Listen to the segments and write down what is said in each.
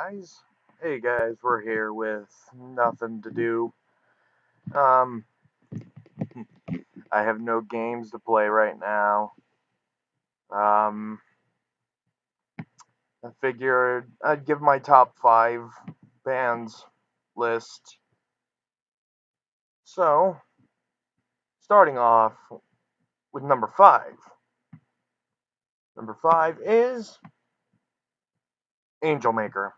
guys. Hey guys, we're here with nothing to do. Um, I have no games to play right now. Um, I figured I'd give my top 5 bands list. So, starting off with number 5. Number 5 is Angel Maker,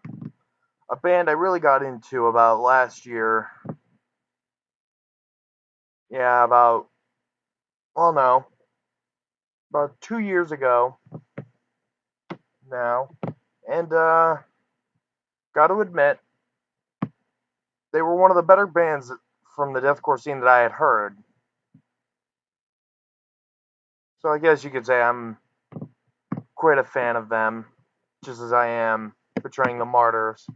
a band I really got into about last year. Yeah, no, about 2 years ago now. And, gotta admit, they were one of the better bands from the deathcore scene that I had heard. So I guess you could say I'm quite a fan of them, just as I am Betraying the Martyrs,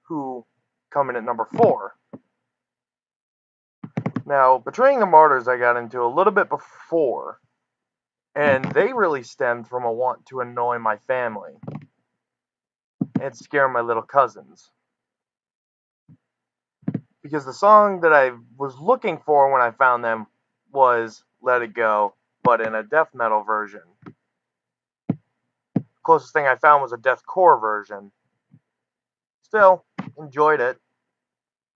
who come in at number 4. Now, Betraying the Martyrs I got into a little bit before, and they really stemmed from a want to annoy my family and scare my little cousins. Because the song that I was looking for when I found them was Let It Go, but in a death metal version. Closest thing I found was a deathcore version. Still, enjoyed it,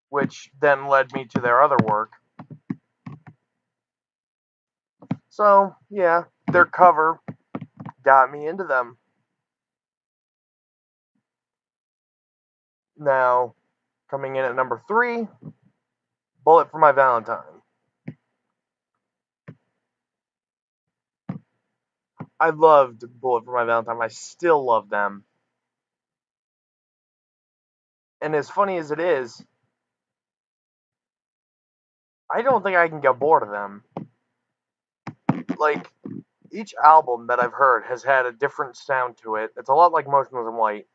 which then led me to their other work. So, yeah, their cover got me into them. Now, coming in at number 3, Bullet for My Valentine. I loved Bullet for My Valentine. I still love them. And as funny as it is, I don't think I can get bored of them. Like, each album that I've heard has had a different sound to it. It's a lot like Motionless in White,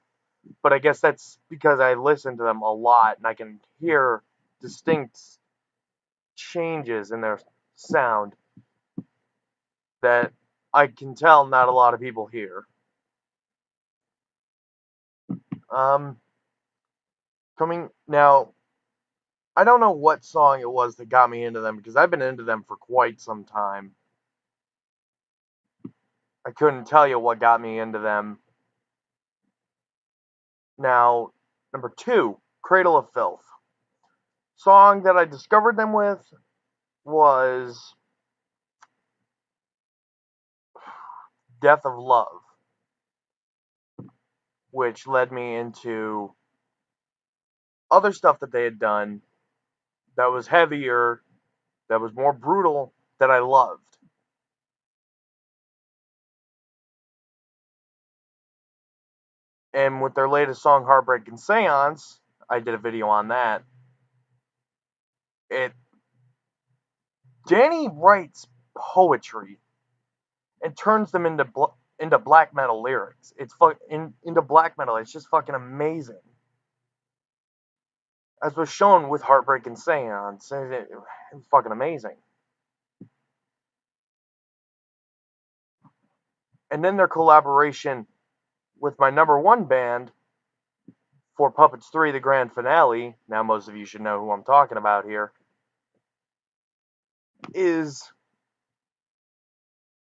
but I guess that's because I listen to them a lot and I can hear distinct changes in their sound that I can tell not a lot of people hear. Coming now, I don't know what song it was that got me into them because I've been into them for quite some time. I couldn't tell you what got me into them. Now, number 2, Cradle of Filth. Song that I discovered them with was Death of Love, which led me into other stuff that they had done that was heavier, that was more brutal, that I loved. And with their latest song, Heartbreak and Seance, I did a video on that. Danny writes poetry and turns them into black metal lyrics. Into black metal. It's just fucking amazing. As was shown with Heartbreak and Seance, it's fucking amazing. And then their collaboration with my number 1 band for Puppets 3, the grand finale, now most of you should know who I'm talking about here, is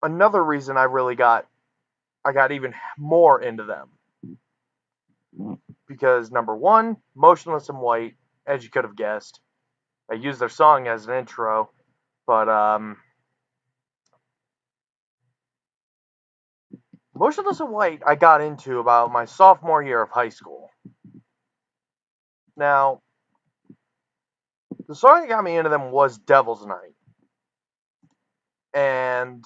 another reason I got even more into them. Because number 1, Motionless in White, as you could have guessed. I used their song as an intro, but Motionless in White I got into about my sophomore year of high school. Now, the song that got me into them was Devil's Night. And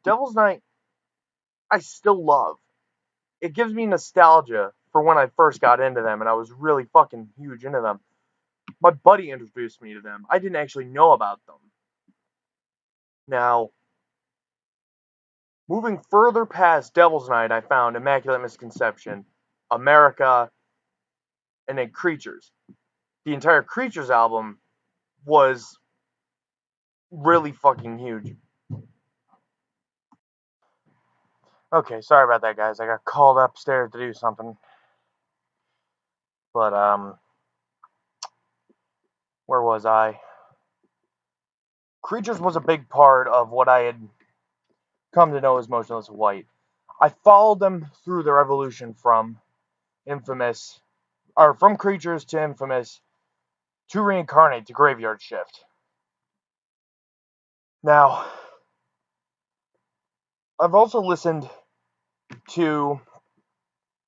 Devil's Night, I still love. It gives me nostalgia for when I first got into them, and I was really fucking huge into them. My buddy introduced me to them. I didn't actually know about them. Now, moving further past Devil's Night, I found Immaculate Misconception, America, and then Creatures. The entire Creatures album was really fucking huge. Okay, sorry about that, guys. I got called upstairs to do something. But, where was I? Creatures was a big part of what I had come to know as Motionless White. I followed them through their evolution from Infamous, or from Creatures to Infamous, to Reincarnate to Graveyard Shift. Now, I've also listened to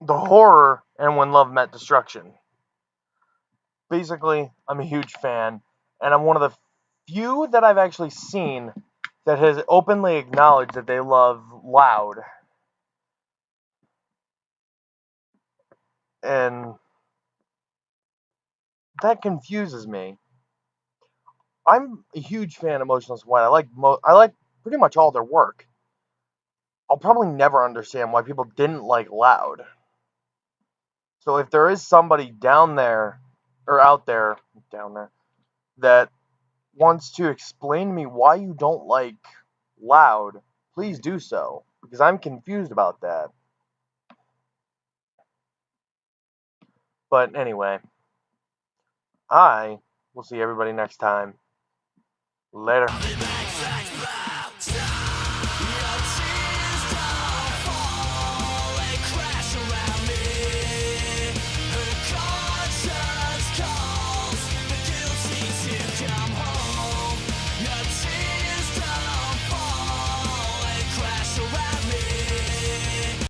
the horror and When Love Met Destruction. Basically, I'm a huge fan, and I'm one of the few that I've actually seen that has openly acknowledged that they love Loud. And that confuses me. I'm a huge fan of Motionless White. I like pretty much all their work. I'll probably never understand why people didn't like Loud. So if there is somebody down there, or out there, down there, that wants to explain to me why you don't like Loud, please do so, because I'm confused about that. But anyway, I will see everybody next time. Later.